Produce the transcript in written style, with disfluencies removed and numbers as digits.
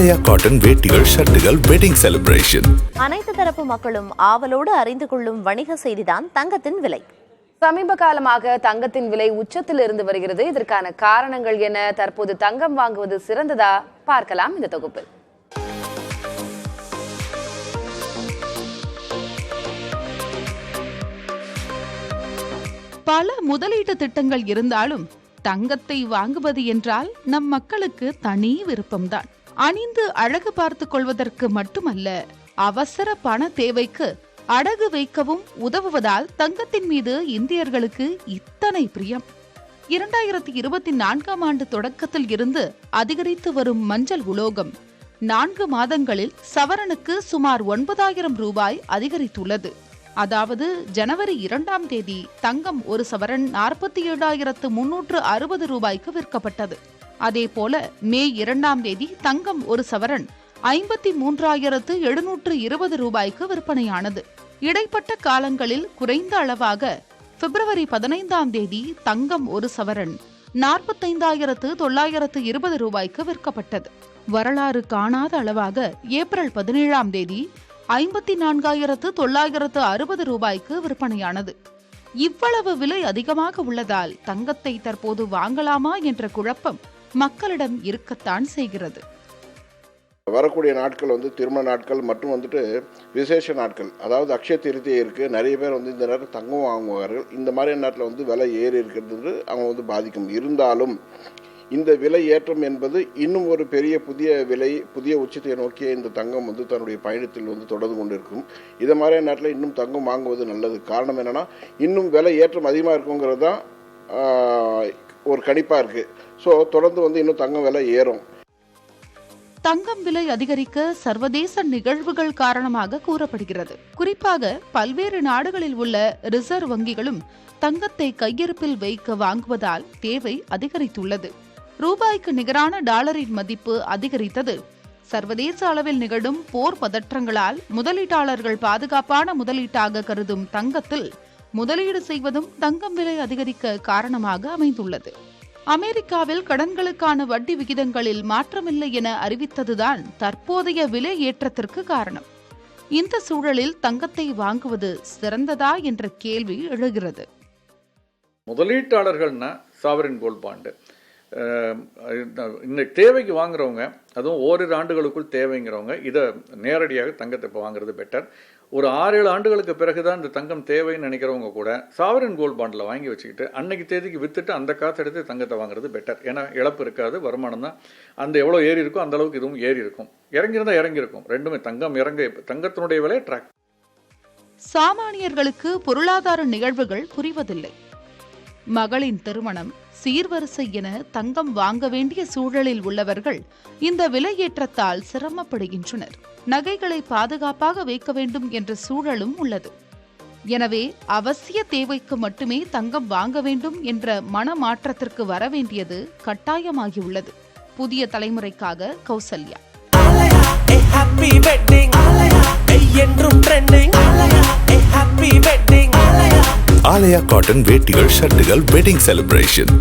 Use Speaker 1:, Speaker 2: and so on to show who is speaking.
Speaker 1: ஆலயா cotton வேட்டிகள், ஷர்ட்டுகள், wedding celebration.
Speaker 2: அனைத்து தரப்பு மக்களும் ஆவலோடு அறிந்து கொள்ளும் வணிக செய்திதான் தங்கத்தின் விலை.
Speaker 3: சமீப காலமாக தங்கத்தின் விலை உச்சத்தில் இருந்து வருகிறது. இதற்கான காரணங்கள் என்ன? தற்போது தங்கம் வாங்குவது சிறந்ததா? பார்க்கலாம் இந்த தொகுப்பில்.
Speaker 4: பல முதலீட்டு திட்டங்கள் இருந்தாலும் தங்கத்தை வாங்குவது என்றால் நம் மக்களுக்கு தனி விருப்பம்தான். அணிந்து அழகு பார்த்துக் கொள்வதற்கு மட்டுமல்ல, அவசர பண தேவைக்கு அடகு வைக்கவும் உதவுவதால் தங்கத்தின் மீது இந்தியர்களுக்கு இத்தனை பிரியம். 2024ஆம் ஆண்டு தொடக்கத்தில் இருந்து அதிகரித்து வரும் மஞ்சள் உலோகம் 4 மாதங்களில் சவரனுக்கு சுமார் 9,000 ரூபாய் அதிகரித்துள்ளது. அதாவது ஜனவரி 2ஆம் தேதி தங்கம் ஒரு சவரன் 47,360 ரூபாய்க்கு விற்கப்பட்டது. அதேபோல மே 2ஆம் தேதி தங்கம் ஒரு சவரன் 53,720 ரூபாய்க்கு விற்பனையானது. இடைப்பட்ட காலங்களில் குறைந்த அளவாக பிப்ரவரி 15ஆம் தேதி தங்கம் ஒரு சவரன் 45,920 ரூபாய்க்கு விற்கப்பட்டது. வரலாறு காணாத அளவாக ஏப்ரல் 17ஆம் தேதி 54,960 ரூபாய்க்கு விற்பனையானது. இவ்வளவு விலை அதிகமாக உள்ளதால் தங்கத்தை தற்போது வாங்கலாமா என்ற குழப்பம் மக்களிடம் இருக்கத்தான் செய்கிறது.
Speaker 5: வரக்கூடிய நாட்கள் திருமண நாட்கள் மற்றும் விசேஷ நாட்கள், அதாவது அக்ஷய திருத்தியை இருக்கு. நிறைய பேர் இந்த நேரத்தில் தங்கம் வாங்குவார்கள். இந்த மாதிரியான நேரத்தில் விலை ஏறி இருக்கிறது அவங்க பாதிக்கும். இருந்தாலும் இந்த விலை ஏற்றம் என்பது இன்னும் ஒரு பெரிய புதிய உச்சத்தை நோக்கிய இந்த தங்கம் தன்னுடைய பயணத்தில் தொடர்ந்து கொண்டிருக்கும். இதை மாதிரியான நேரத்தில் இன்னும் தங்கம் வாங்குவது நல்லது. காரணம் என்னன்னா, இன்னும் விலை ஏற்றம் அதிகமாக இருக்குங்கிறது தான் ஒரு கணிப்பாக இருக்கு. ஸோ தொடர்ந்து இன்னும் தங்கம் விலை ஏறும்.
Speaker 4: தங்கம் விலை அதிகரிக்க சர்வதேச நிகழ்வுகள் காரணமாக கூறப்படுகிறது. குறிப்பாக பல்வேறு நாடுகளில் உள்ள ரிசர்வ் வங்கிகளும் தங்கத்தை கையிருப்பில் வைக்க வாங்குவதால் தேவை அதிகரித்துள்ளது. ரூபாய்க்கு நிகரான டாலரின் மதிப்பு அதிகரித்தது. சர்வதேச அளவில் நிகழும் போர் பதற்றங்களால் முதலீட்டாளர்கள் பாதுகாப்பான முதலீட்டாக கருதும் தங்கத்தில் முதலீடு செய்வதும் தங்கம் விலை அதிகரிக்க காரணமாக அமைந்துள்ளது. அமெரிக்காவில் கடன்களுக்கான வட்டி விகிதங்களில் மாற்றமில்லை என அறிவித்ததுதான் தற்போதைய விலை ஏற்றத்திற்கு காரணம். இந்த சூழலில் தங்கத்தை வாங்குவது சிறந்ததா என்ற கேள்வி எழுகிறது.
Speaker 6: முதலீட்டாளர்கள்னா சாவரின் கோல்ட் பாண்டு இந்த தேவைக்கு வாங்குறவங்க, அதுவும் ஓரிரு ஆண்டுகளுக்குள் தேவைங்கிறவங்க இதை நேரடியாக தங்கத்தை இப்போ வாங்குறது பெட்டர். ஒரு 6-7 ஆண்டுகளுக்கு பிறகுதான் இந்த தங்கம் தேவைன்னு நினைக்கிறவங்க கூட சாவரின் கோல்ட் பாண்டில் வாங்கி வச்சுக்கிட்டு அன்னைக்கு தேதிக்கு வித்துட்டு அந்த காசு எடுத்து தங்கத்தை வாங்குறது பெட்டர். ஏன்னா இழப்பு இருக்காது, வருமானம் தான். அந்த எவ்வளோ ஏறி இருக்கும் அந்த அளவுக்கு இதுவும் ஏறி இருக்கும். இறங்கியிருந்தா இறங்கியிருக்கும். ரெண்டுமே தங்கத்தினுடைய விலை ட்ராக்.
Speaker 4: சாமானியர்களுக்கு பொருளாதார நிகழ்வுகள் புரிவதில்லை. மகளின் திருமணம், சீர்வரிசை என தங்கம் வாங்க வேண்டிய சூழலில் உள்ளவர்கள் இந்த விலையேற்றத்தால் சிரமப்படுகின்றனர். நகைகளை பாதுகாப்பாக வைக்க வேண்டும் என்ற சூழலும் உள்ளது. எனவே அவசிய தேவைக்கு மட்டுமே தங்கம் வாங்க வேண்டும் என்ற மனமாற்றத்திற்கு வர வேண்டியது கட்டாயமாகியுள்ளது. புதிய தலைமுறைக்காக கௌசல்யா.
Speaker 1: ஆலயா காட்டன் வேட்டிகள், ஷர்ட்டுகள், வெட்டிங் செலிப்ரேஷன்.